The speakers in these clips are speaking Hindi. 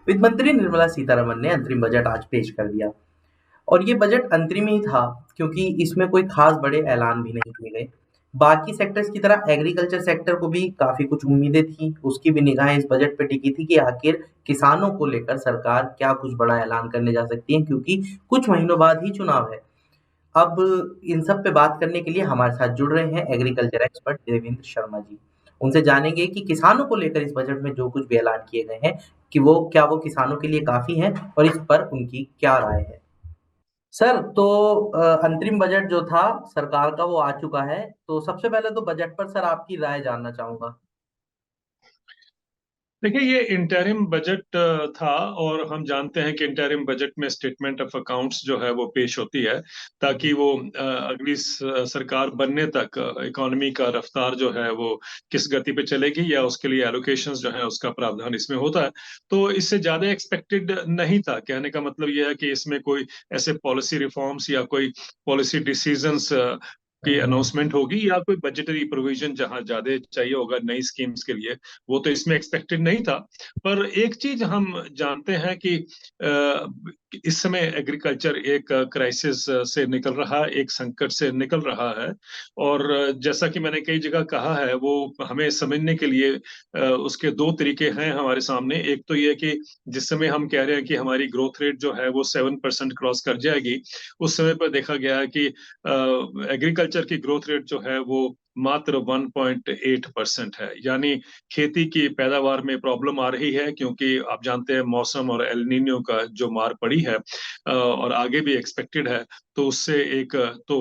वित्त मंत्री निर्मला सीतारमण ने अंतरिम बजट आज पेश कर दिया और ये बजट अंतरिम ही था क्योंकि इसमें कोई खास बड़े ऐलान भी नहीं किए गए। बाकी सेक्टर्स की तरह एग्रीकल्चर सेक्टर को भी काफ़ी कुछ उम्मीदें थी, उसकी भी निगाहें इस बजट पे टिकी थी कि आखिर किसानों को लेकर सरकार क्या कुछ बड़ा ऐलान करने जा सकती है क्योंकि कुछ महीनों बाद ही चुनाव है। अब इन सब पे बात करने के लिए हमारे साथ जुड़ रहे हैं एग्रीकल्चर एक्सपर्ट देवेंद्र शर्मा जी। उनसे जानेंगे कि किसानों को लेकर इस बजट में जो कुछ भी ऐलान किए गए हैं कि वो किसानों के लिए काफ़ी हैं और इस पर उनकी क्या राय है? सर तो अंतरिम बजट जो था सरकार का वो आ चुका है। तो सबसे पहले तो बजट पर सर आपकी राय जानना चाहूँगा। देखिए, ये इंटरिम बजट था और हम जानते हैं कि इंटरिम बजट में स्टेटमेंट ऑफ अकाउंट्स जो है वो पेश होती है ताकि वो अगली सरकार बनने तक इकोनॉमी का रफ्तार जो है वो किस गति पे चलेगी या उसके लिए एलोकेशंस जो है उसका प्रावधान इसमें होता है। तो इससे ज्यादा एक्सपेक्टेड नहीं था। कहने का मतलब ये है कि इसमें कोई ऐसे पॉलिसी रिफॉर्म्स या कोई पॉलिसी डिसीजंस की अनाउंसमेंट होगी या कोई बजटरी प्रोविजन जहां ज्यादा चाहिए होगा नई स्कीम्स के लिए, वो तो इसमें एक्सपेक्टेड नहीं था। पर एक चीज हम जानते हैं कि इस समय एग्रीकल्चर एक क्राइसिस से निकल रहा है, एक संकट से निकल रहा है। और जैसा कि मैंने कई जगह कहा है, वो हमें समझने के लिए उसके दो तरीके हैं हमारे सामने। एक तो ये कि जिस समय हम कह रहे हैं कि हमारी ग्रोथ रेट जो है वो 7% क्रॉस कर जाएगी, उस समय पर देखा गया है कि एग्रीकल्चर की ग्रोथ रेट जो है वो मात्र 1.8% है। यानी खेती की पैदावार में प्रॉब्लम आ रही है क्योंकि आप जानते हैं मौसम और एल नीनो का जो मार पड़ी है और आगे भी एक्सपेक्टेड है। तो उससे एक तो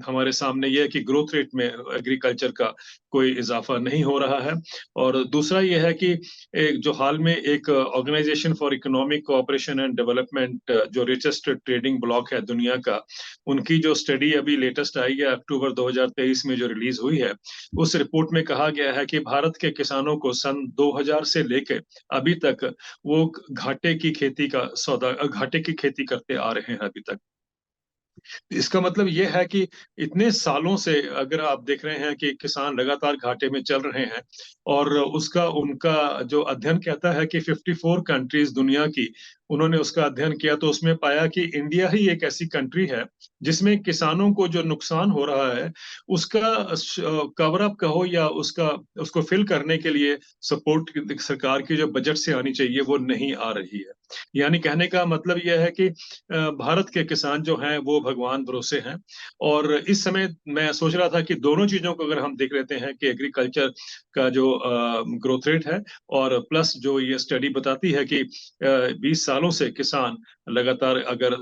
हमारे सामने यह है कि ग्रोथ रेट में एग्रीकल्चर का कोई इजाफा नहीं हो रहा है। और दूसरा यह है कि एक जो हाल में एक Organisation for Economic Co-operation and Development जो रिचेस्ट ट्रेडिंग ब्लॉक है दुनिया का, उनकी जो स्टडी अभी लेटेस्ट आई है अक्टूबर 2023 में जो रिलीज हुई है, उस रिपोर्ट में कहा गया है कि भारत के किसानों को सन 2000 से लेकर अभी तक वो घाटे की खेती करते आ रहे हैं अभी तक। इसका मतलब ये है कि इतने सालों से अगर आप देख रहे हैं कि किसान लगातार घाटे में चल रहे हैं, और उसका उनका जो अध्ययन कहता है कि 54 कंट्रीज दुनिया की, उन्होंने उसका अध्ययन किया तो उसमें पाया कि इंडिया ही एक ऐसी कंट्री है जिसमें किसानों को जो नुकसान हो रहा है उसका कवर अप कहो या उसका उसको फिल करने के लिए सपोर्ट सरकार की जो बजट से आनी चाहिए वो नहीं आ रही है। यानी कहने का मतलब यह है कि भारत के किसान जो हैं वो भगवान भरोसे हैं। और इस समय मैं सोच रहा था कि दोनों चीजों को अगर हम देख लेते हैं कि एग्रीकल्चर का जो ग्रोथ रेट है और प्लस जो ये स्टडी बताती है कि 20 सालों से किसान लगातार अगर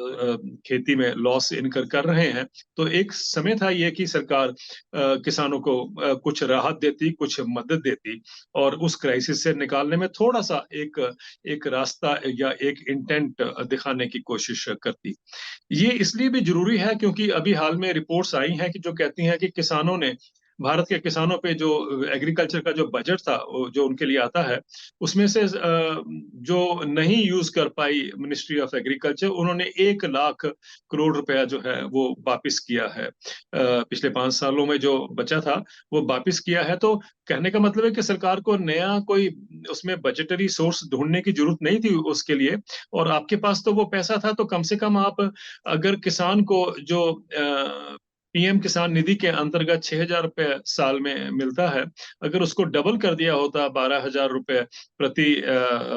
खेती में लॉस इनकर कर रहे हैं, तो एक समय था ये कि सरकार किसानों को कुछ राहत देती, कुछ मदद देती और उस क्राइसिस से निकालने में थोड़ा सा एक एक रास्ता या एक इंटेंट दिखाने की कोशिश करती। ये इसलिए भी जरूरी है क्योंकि अभी हाल में रिपोर्ट्स आई हैं कि जो कहती हैं कि किसानों ने, भारत के किसानों पे जो एग्रीकल्चर का जो बजट था जो उनके लिए आता है, उसमें से जो नहीं यूज कर पाई मिनिस्ट्री ऑफ एग्रीकल्चर, उन्होंने 1 लाख करोड़ रुपया जो है वो वापस किया है। पिछले 5 सालों में जो बचा था वो वापस किया है। तो कहने का मतलब है कि सरकार को नया कोई उसमें बजटरी सोर्स ढूंढने की जरूरत नहीं थी उसके लिए। और आपके पास तो वो पैसा था, तो कम से कम आप अगर किसान को जो पीएम किसान निधि के अंतर्गत 6,000 रुपये साल में मिलता है, अगर उसको डबल कर दिया होता, 12,000 रुपये प्रति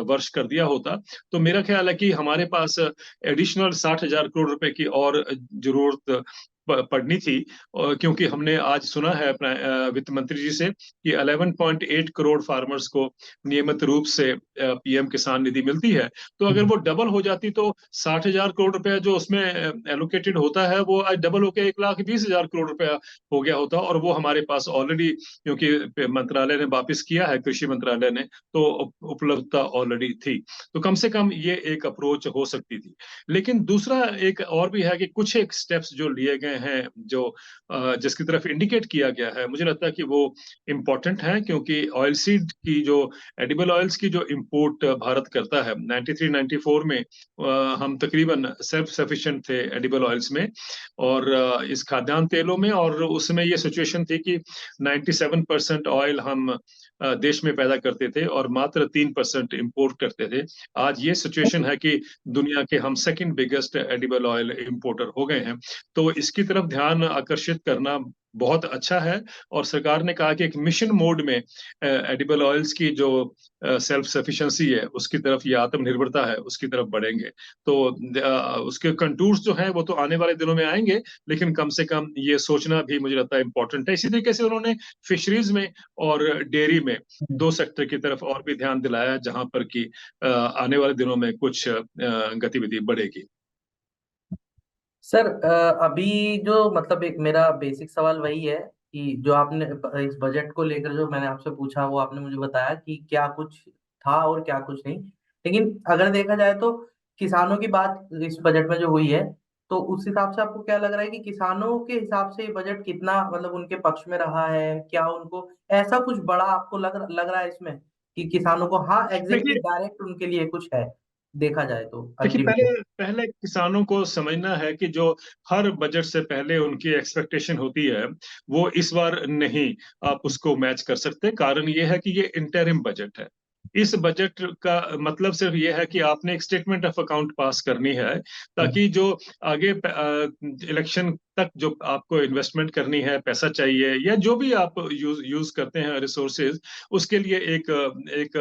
वर्ष कर दिया होता, तो मेरा ख्याल है कि हमारे पास एडिशनल 60,000 करोड़ रुपए की और जरूरत पड़नी थी। और क्योंकि हमने आज सुना है अपना वित्त मंत्री जी से कि 11.8 करोड़ फार्मर्स को नियमित रूप से पीएम किसान निधि मिलती है। तो अगर वो डबल हो जाती तो 60,000 करोड़ रुपया जो उसमें एलोकेटेड होता है वो आज डबल होकर 1,20,000 करोड़ रुपया हो गया होता। और वो हमारे पास ऑलरेडी, क्योंकि मंत्रालय ने वापस किया है, कृषि मंत्रालय ने, तो उपलब्धता ऑलरेडी थी। तो कम से कम ये एक अप्रोच हो सकती थी। लेकिन दूसरा एक और भी है कि कुछ एक स्टेप्स जो लिए गए हैं जो जिसकी तरफ इंडिकेट किया गया है, मुझे लगता है कि वो इम्पोर्टेंट है क्योंकि ऑयल सीड की जो एडिबल ऑयल्स की जो इंपोर्ट भारत करता है, 93-94 में हम तकरीबन सेल्फ सफिशिएंट थे एडिबल ऑयल्स में और इस खाद्यान्न तेलों में। और उस समय ये सिचुएशन थी कि 97% ऑयल हम देश में पैदा करते थे और मात्र 3% इंपोर्ट करते थे। आज ये सिचुएशन है कि दुनिया के हम second biggest edible oil importer हो गए हैं। तो इसकी तरफ ध्यान आकर्षित करना बहुत अच्छा है। और सरकार ने कहा कि एक मिशन मोड में एडिबल ऑयल्स की जो सेल्फ सफिशिएंसी है उसकी तरफ, या आत्मनिर्भरता है उसकी तरफ बढ़ेंगे। तो उसके कंटूर्स जो हैं वो तो आने वाले दिनों में आएंगे, लेकिन कम से कम ये सोचना भी मुझे लगता है इम्पोर्टेंट है। इसी तरीके से उन्होंने फिशरीज में और डेयरी में दो सेक्टर की तरफ और भी ध्यान दिलाया, जहां पर कि आने वाले दिनों में कुछ गतिविधि बढ़ेगी। सर अभी जो मतलब एक मेरा बेसिक सवाल वही है कि जो आपने इस बजट को लेकर जो मैंने आपसे पूछा वो आपने मुझे बताया कि क्या कुछ था और क्या कुछ नहीं। लेकिन अगर देखा जाए तो किसानों की बात इस बजट में जो हुई है, तो उस हिसाब से आपको क्या लग रहा है कि किसानों के हिसाब से ये बजट कितना मतलब उनके पक्ष में रहा है? क्या उनको ऐसा कुछ बड़ा आपको लग रहा है इसमें कि किसानों को, हाँ एग्जैक्टली देखिए डायरेक्ट उनके लिए कुछ है देखा जाए तो देखिए अंतरिम पहले पहले किसानों को समझना है कि जो हर बजट से पहले उनकी एक्सपेक्टेशन होती है, वो इस बार नहीं आप उसको मैच कर सकते। कारण ये है कि ये इंटरिम बजट है। इस बजट का मतलब सिर्फ ये है कि आपने एक स्टेटमेंट ऑफ अकाउंट पास करनी है, में? ताकि जो आगे इलेक्शन तक जो आपको इन्वेस्टमेंट करनी है, पैसा चाहिए या जो भी आप यूज यूज करते हैं रिसोर्सेज, उसके लिए एक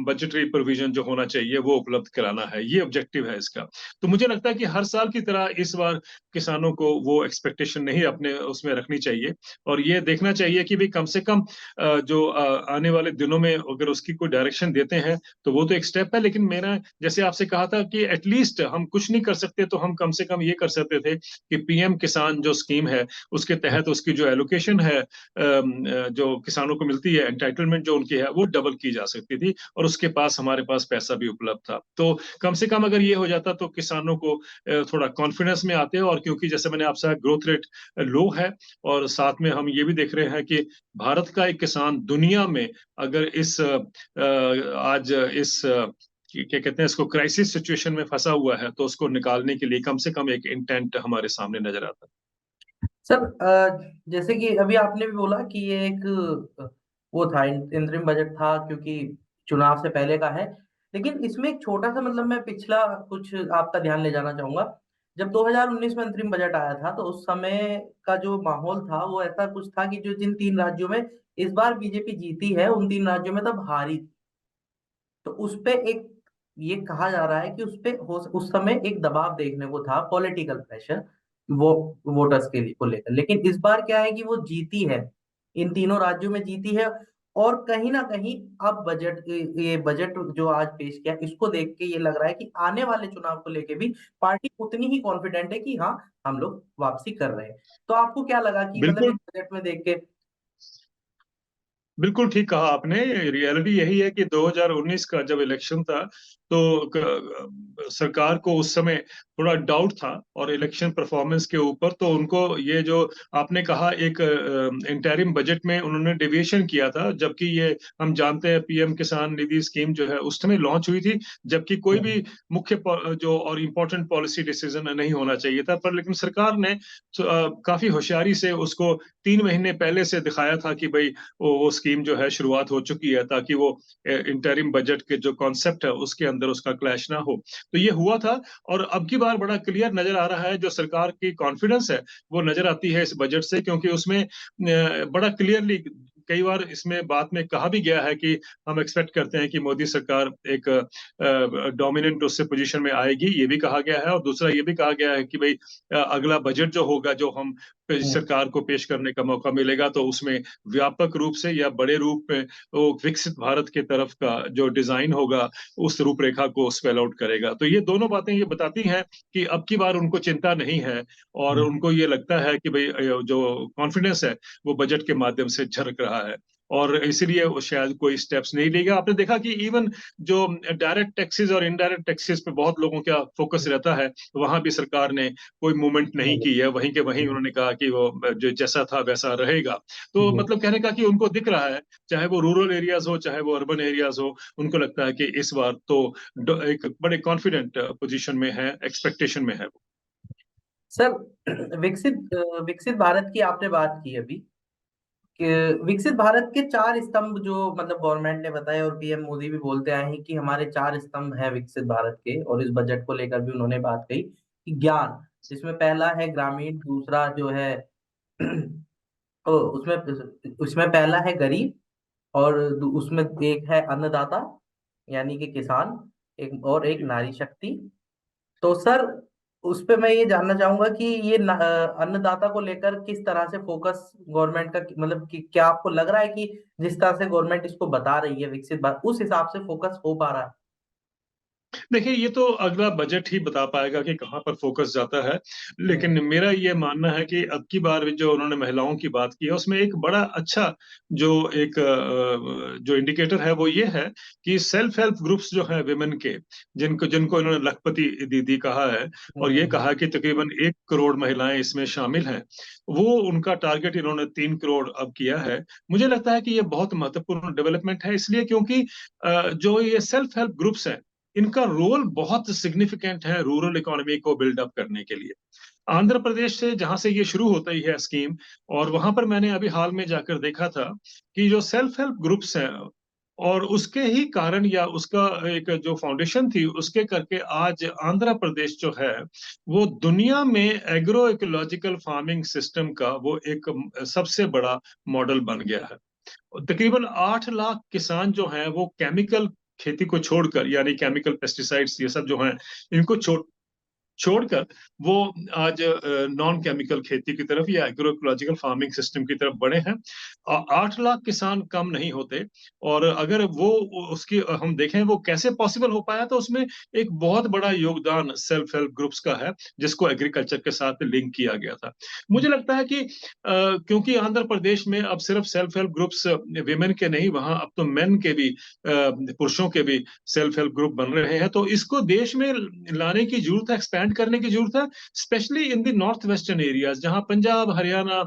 बजटरी प्रोविजन जो होना चाहिए वो उपलब्ध कराना है। ये ऑब्जेक्टिव है इसका। तो मुझे लगता है कि हर साल की तरह इस बार किसानों को वो एक्सपेक्टेशन नहीं अपने उसमें रखनी चाहिए, और ये देखना चाहिए कि भी कम से कम जो आने वाले दिनों में अगर उसकी कोई डायरेक्शन देते हैं तो वो तो एक स्टेप है। लेकिन मैंने जैसे आपसे कहा था कि एटलीस्ट हम कुछ नहीं कर सकते तो हम कम से कम ये कर सकते थे कि पीएम किसान जो स्कीम है उसके तहत उसकी जो एलोकेशन है, जो किसानों को मिलती है, एंटाइटलमेंट जो उनकी है, वो डबल की जा सकती थी, और उसके पास हमारे पास पैसा भी उपलब्ध था। तो कम से कम अगर ये हो जाता तो किसानों को थोड़ा कॉन्फिडेंस में आते हैं। और क्योंकि जैसे मैंने आपसे कहा ग्रोथ रेट लो है, और साथ में हम ये भी देख रहे हैं कि भारत का एक किसान दुनिया में अगर इस आज इस क्या कहते हैं इसको, क्राइसिस सिचुएशन में फंसा हुआ है, तो उसको निकालने के लिए कम से कम एक इंटेंट हमारे सामने नजर आता है। सर जैसे कि अभी आपने भी बोला कि ये एक वो था इंतरिम बजट था क्योंकि चुनाव से पहले का है। लेकिन इसमें एक छोटा सा मतलब मैं पिछला कुछ आपका ध्यान ले जाना चाहूंगा। जब 2019 में अंतरिम बजट आया था तो उस समय का जो माहौल था वो ऐसा कुछ था कि जो जिन तीन राज्यों में इस बार बीजेपी जीती है उन तीन राज्यों में तब हारी थी। तो उस पे एक ये कहा जा रहा है कि उस पे हो उस समय एक दबाव देखने को था, पॉलिटिकल प्रेशर वो वोटर्स के लिए को लेकर। लेकिन इस बार क्या है कि वो जीती है, इन तीनों राज्यों में जीती है। और कहीं ना कहीं अब ये बजट जो आज पेश किया इसको देख के ये लग रहा है कि आने वाले चुनाव को लेके भी पार्टी उतनी ही कॉन्फिडेंट है कि हाँ हम लोग वापसी कर रहे हैं। तो आपको क्या लगा कि मतलब इस बिल्कुल बजट में देख के? बिल्कुल ठीक कहा आपने। रियलिटी यही है कि 2019 का जब इलेक्शन था, तो सरकार को उस समय थोड़ा डाउट था और इलेक्शन परफॉर्मेंस के ऊपर। तो उनको ये जो आपने कहा एक इंटरिम बजट में उन्होंने डेविएशन किया था, जबकि ये हम जानते हैं पीएम किसान निधि स्कीम जो है उस समय लॉन्च हुई थी, जबकि कोई भी मुख्य जो और इम्पोर्टेंट पॉलिसी डिसीजन नहीं होना चाहिए था। पर लेकिन सरकार ने काफी होशियारी से उसको 3 महीने पहले से दिखाया था कि भाई वो स्कीम जो है शुरुआत हो चुकी है, ताकि वो इंटरिम बजट के जो कॉन्सेप्ट है उसके अंदर उसका क्लैश ना हो। तो ये हुआ था। और अब की बार बड़ा क्लियर नजर आ रहा है, जो सरकार की कॉन्फिडेंस है वो नजर आती है इस बजट से, क्योंकि उसमें बड़ा क्लियरली कई बार इसमें बात में कहा भी गया है कि हम एक्सपेक्ट करते हैं कि मोदी सरकार एक डोमिनेंट उससे पोजीशन में आएगी, ये भी कहा गया है। और दूसरा ये भी कहा गया है कि भाई अगला बजट जो होगा, जो हम सरकार को पेश करने का मौका मिलेगा, तो उसमें व्यापक रूप से या बड़े रूप में वो विकसित भारत के तरफ का जो डिजाइन होगा उस रूपरेखा को स्पेल आउट करेगा। तो ये दोनों बातें ये बताती हैं कि अब की बार उनको चिंता नहीं है, और उनको ये लगता है कि भाई जो कॉन्फिडेंस है वो बजट के माध्यम से झलक रहा है, और इसीलिए वो शायद कोई स्टेप्स नहीं लेगा। आपने देखा कि इवन जो डायरेक्ट टैक्सेस और इनडायरेक्ट टैक्सेस पे बहुत लोगों का फोकस रहता है, वहां भी सरकार ने कोई मूवमेंट नहीं की है। वहीं के वहीं उन्होंने कहा कि वो जो जैसा था वैसा रहेगा। तो मतलब कहने का कि उनको दिख रहा है, चाहे वो रूरल एरियाज हो चाहे वो अर्बन एरियाज हो, उनको लगता है कि इस बार तो एक बड़े कॉन्फिडेंट पोजीशन में है, एक्सपेक्टेशन में है वो। सर विकसित विकसित भारत की आपने बात की अभी। कि विकसित भारत के 4 स्तंभ जो मतलब गवर्नमेंट ने बताया, और पीएम मोदी भी बोलते आए हैं कि हमारे 4 स्तंभ हैं विकसित भारत के, और इस बजट को लेकर भी उन्होंने बात कही कि ज्ञान, जिसमें पहला है ग्रामीण, दूसरा जो है उसमें उसमें पहला है गरीब, और उसमें एक है अन्नदाता यानी कि किसान, एक और एक नारी शक्ति। तो सर, उस पे मैं ये जानना चाहूंगा कि ये अन्नदाता को लेकर किस तरह से फोकस गवर्नमेंट का, मतलब कि क्या आपको लग रहा है कि जिस तरह से गवर्नमेंट इसको बता रही है विकसित भारत, उस हिसाब से फोकस हो पा रहा है? देखिए, ये तो अगला बजट ही बता पाएगा कि कहाँ पर फोकस जाता है। हम्म। लेकिन मेरा ये मानना है कि अब की बार जो उन्होंने महिलाओं की बात की है, उसमें एक बड़ा अच्छा जो एक जो इंडिकेटर है वो ये है कि सेल्फ हेल्प ग्रुप्स जो हैं विमेन के, जिनको जिनको इन्होंने लखपति दीदी कहा है, और ये हम्म। कहा कि तकरीबन 1 करोड़ महिलाएं इसमें शामिल हैं, वो उनका टारगेट इन्होंने 3 करोड़ अब किया है। मुझे लगता है कि ये बहुत महत्वपूर्ण डेवलपमेंट है, इसलिए क्योंकि जो ये सेल्फ हेल्प ग्रुप्स हैं, इनका रोल बहुत सिग्निफिकेंट है रूरल इकोनॉमी को बिल्डअप करने के लिए। आंध्र प्रदेश से जहां से ये शुरू होती है स्कीम, और वहां पर मैंने अभी हाल में जाकर देखा था कि जो सेल्फ हेल्प ग्रुप्स हैं, और उसके ही कारण या उसका एक जो फाउंडेशन थी उसके करके आज आंध्र प्रदेश जो है वो दुनिया में एग्रो इकोलॉजिकल फार्मिंग सिस्टम का वो एक सबसे बड़ा मॉडल बन गया है। तकरीबन 8 लाख किसान जो हैं वो केमिकल खेती को छोड़कर, यानी केमिकल पेस्टिसाइड्स ये सब जो हैं, इनको छोड़कर वो आज नॉन केमिकल खेती की तरफ या एग्रो इकोलॉजिकल फार्मिंग सिस्टम की तरफ बढ़े हैं। 8 लाख किसान कम नहीं होते। और अगर वो उसकी हम देखें वो कैसे पॉसिबल हो पाया, तो उसमें एक बहुत बड़ा योगदान सेल्फ हेल्प ग्रुप्स का है, जिसको एग्रीकल्चर के साथ लिंक किया गया था। मुझे लगता है कि क्योंकि आंध्र प्रदेश में अब सिर्फ सेल्फ हेल्प ग्रुप्स विमेन के नहीं, वहां अब तो मेन के भी पुरुषों के भी सेल्फ हेल्प ग्रुप बन रहे हैं, तो इसको देश में लाने की जरूरत है, एक्सपैंड करने की जरूरत है, specially in the north western areas, जहां पंजाब, हरियाणा,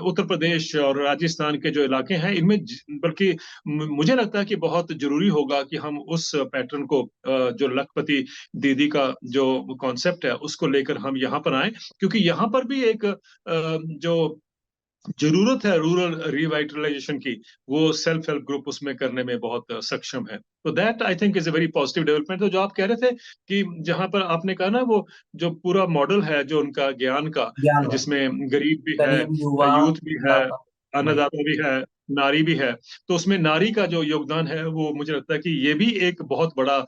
उत्तर प्रदेश और राजस्थान के जो इलाके हैं, इनमें बल्कि मुझे लगता है कि बहुत जरूरी होगा कि हम उस पैटर्न को जो लखपति दीदी का जो कॉन्सेप्ट है उसको लेकर हम यहाँ पर आए, क्योंकि यहाँ पर भी एक जो जरूरत है रूरल रिवाइटलाइजेशन की, वो सेल्फ हेल्प ग्रुप उसमें करने में बहुत सक्षम है। तो that I think is a very positive development. तो जो आप कह रहे थे कि जहां पर आपने कहा ना, वो जो पूरा मॉडल है जो उनका ज्ञान का, ज्ञान वाला, जिसमें गरीब भी है, गरीब, युवा, यूथ भी है, अन्नदाता। वही। अन्नदाता भी है, नारी भी है। तो उसमें नारी का जो योगदान है वो मुझे लगता है कि ये भी एक बहुत बड़ा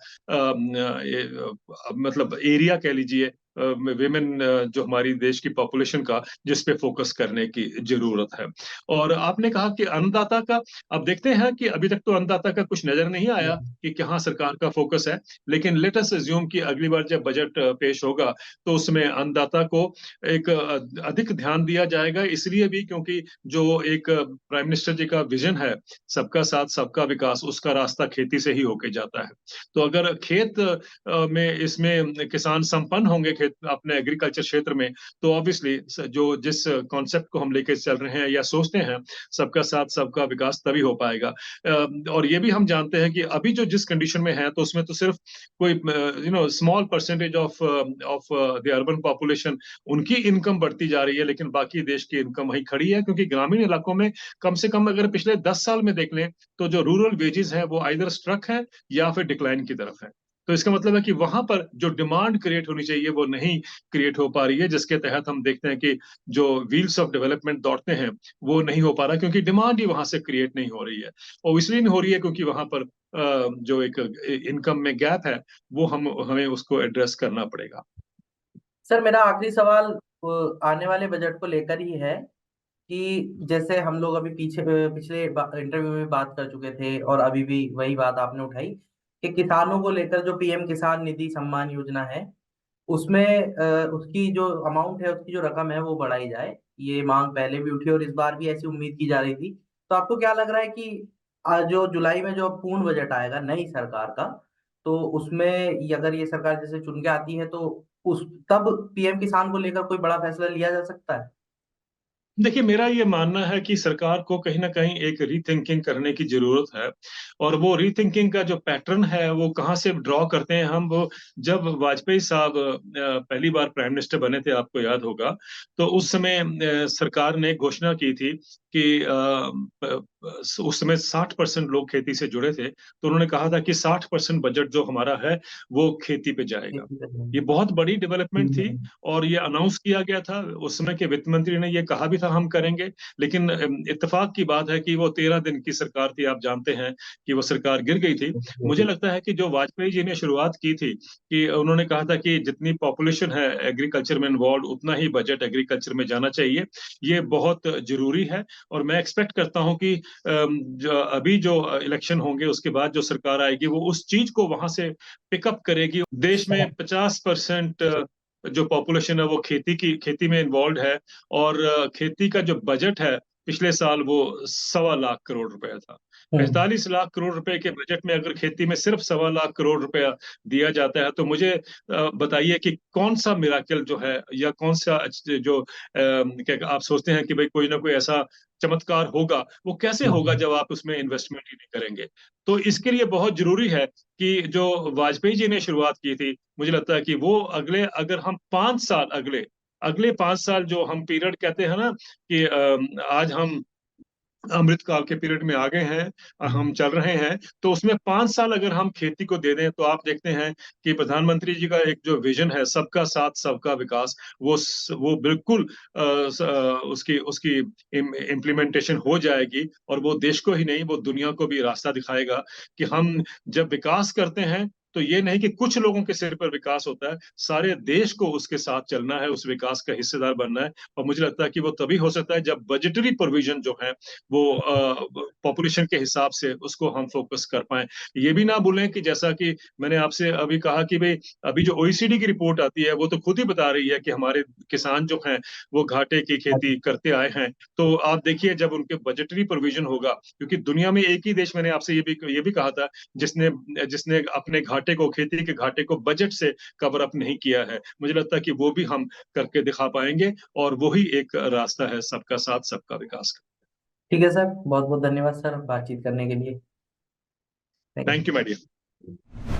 मतलब एरिया कह लीजिए, विमेन जो हमारी देश की पॉपुलेशन का, जिस पे फोकस करने की जरूरत है। और आपने कहा कि अन्नदाता का, अब देखते हैं कि अभी तक तो अन्नदाता का कुछ नजर नहीं आया हम्म। कि कहाँ सरकार का फोकस है। लेकिन लेट अस अज्यूम कि अगली बार जब बजट पेश होगा तो उसमें अन्नदाता को एक अधिक ध्यान दिया जाएगा, इसलिए भी क्योंकि जो एक प्राइम मिनिस्टर जी का विजन है, सबका साथ सबका विकास, उसका रास्ता खेती से ही होके जाता है। तो अगर खेत में इसमें किसान संपन्न होंगे खेत अपने एग्रीकल्चर क्षेत्र में, तो ऑब्वियसली जो जिस कॉन्सेप्ट को हम लेके चल रहे हैं या सोचते हैं, सबका साथ सबका विकास तभी हो पाएगा। और ये भी हम जानते हैं कि अभी जो जिस कंडीशन में है, तो उसमें तो सिर्फ कोई small percentage of of the urban population, उनकी इनकम बढ़ती जा रही है, लेकिन बाकी देश की इनकम वहीं खड़ी है, क्योंकि ग्रामीण इलाकों में कम से कम अगर पिछले 10 साल में देख लें, तो जो रूरल वेजेस हैं वो आइदर स्ट्रक है या फिर डिक्लाइन की तरफ है। तो इसका मतलब है कि वहां पर जो डिमांड क्रिएट होनी चाहिए वो नहीं क्रिएट हो पा रही है, जिसके तहत हम देखते हैं कि जो व्हील्स ऑफ डेवलपमेंट दौड़ते हैं वो नहीं हो पा रहा, क्योंकि डिमांड ही वहां से क्रिएट नहीं हो रही है। और इसलिए नहीं हो रही है क्योंकि वहां पर जो एक इनकम में गैप है, वो हम हमें उसको एड्रेस करना पड़ेगा। सर, मेरा आखिरी सवाल आने वाले बजट को लेकर ही है कि जैसे हम लोग अभी पिछले इंटरव्यू में बात कर चुके थे, और अभी भी वही बात आपने उठाई कि किसानों को लेकर जो पीएम किसान निधि सम्मान योजना है, उसमें उसकी जो अमाउंट है, उसकी जो रकम है वो बढ़ाई जाए। ये मांग पहले भी उठी और इस बार भी ऐसी उम्मीद की जा रही थी। तो आपको क्या लग रहा है कि जो जुलाई में जो पूर्ण बजट आएगा नई सरकार का, तो उसमें अगर ये सरकार जैसे चुन के आती है, तो उस तब पीएम किसान को लेकर कोई बड़ा फैसला लिया जा सकता है? देखिए, मेरा ये मानना है कि सरकार को कहीं न कहीं एक रीथिंकिंग करने की ज़रूरत है। और वो रीथिंकिंग का जो पैटर्न है, वो कहाँ से ड्रॉ करते हैं हम, वो जब वाजपेयी साहब पहली बार प्राइम मिनिस्टर बने थे, आपको याद होगा, तो उस समय सरकार ने घोषणा की थी कि उस समय 60% लोग खेती से जुड़े थे, तो उन्होंने कहा था कि 60% बजट जो हमारा है वो खेती पे जाएगा। खेती करनी ये है। बहुत बड़ी डेवलपमेंट थी हम्म, और ये अनाउंस किया गया था। उस समय के वित्त मंत्री ने ये कहा भी था हम करेंगे, लेकिन इत्तेफाक की बात है कि वो 13 दिन की सरकार थी, आप जानते हैं कि वो सरकार गिर गई थी। मुझे लगता है कि जो वाजपेयी जी ने शुरुआत की थी कि उन्होंने कहा था कि जितनी पॉपुलेशन है एग्रीकल्चर में इन्वॉल्व उतना ही बजट एग्रीकल्चर में जाना चाहिए, ये बहुत जरूरी है। और मैं एक्सपेक्ट करता हूँ कि अभी जो इलेक्शन होंगे उसके बाद जो सरकार आएगी वो उस चीज को वहां से पिकअप करेगी। देश में 50% जो पॉपुलेशन है वो खेती में इन्वॉल्व है, और खेती का जो बजट है पिछले साल वो 1.25 लाख करोड़ रुपया था। हम्म, 45 लाख करोड़ रुपए के बजट में अगर खेती में सिर्फ 1.25 लाख करोड़ रुपया दिया जाता है, तो मुझे बताइए कि कौन सा मिराकल जो है, या कौन सा जो क्या आप सोचते हैं कि भाई कोई ना कोई ऐसा चमत्कार होगा, वो कैसे होगा हम्म। जब आप उसमें इन्वेस्टमेंट ही नहीं करेंगे। तो इसके लिए बहुत जरूरी है कि जो वाजपेयी जी ने शुरुआत की थी, मुझे लगता है कि वो अगले, अगर हम 5 साल अगले अगले 5 साल जो हम पीरियड कहते हैं ना कि आज हम अमृतकाल के पीरियड में आ गए हैं, हम चल रहे हैं, तो उसमें 5 साल अगर हम खेती को दे दें तो आप देखते हैं कि प्रधानमंत्री जी का एक जो विजन है सबका साथ सबका विकास, वो बिल्कुल उसकी उसकी इम्प्लीमेंटेशन हो जाएगी, और वो देश को ही नहीं वो दुनिया को भी रास्ता दिखाएगा कि हम जब विकास करते हैं तो ये नहीं कि कुछ लोगों के सिर पर विकास होता है, सारे देश को उसके साथ चलना है, उस विकास का हिस्सेदार बनना है। और मुझे लगता है कि वो तभी हो सकता है जब बजटरी प्रोविजन जो है वो पॉपुलेशन के हिसाब से उसको हम फोकस कर पाए। ये भी ना भूलें कि जैसा कि मैंने आपसे अभी कहा कि भाई अभी जो ओईसीडी की रिपोर्ट आती है वो तो खुद ही बता रही है कि हमारे किसान जो हैं वो घाटे की खेती करते आए हैं। तो आप देखिए जब उनके बजटरी प्रोविजन होगा, क्योंकि दुनिया में एक ही देश, मैंने आपसे ये भी कहा था, जिसने जिसने अपने घाटे को, खेती के घाटे को बजट से कवर अप नहीं किया है। मुझे लगता है कि वो भी हम करके दिखा पाएंगे, और वही एक रास्ता है सबका साथ सबका विकास का। ठीक है सर, बहुत बहुत धन्यवाद सर बातचीत करने के लिए। Thank thank you my dear. You.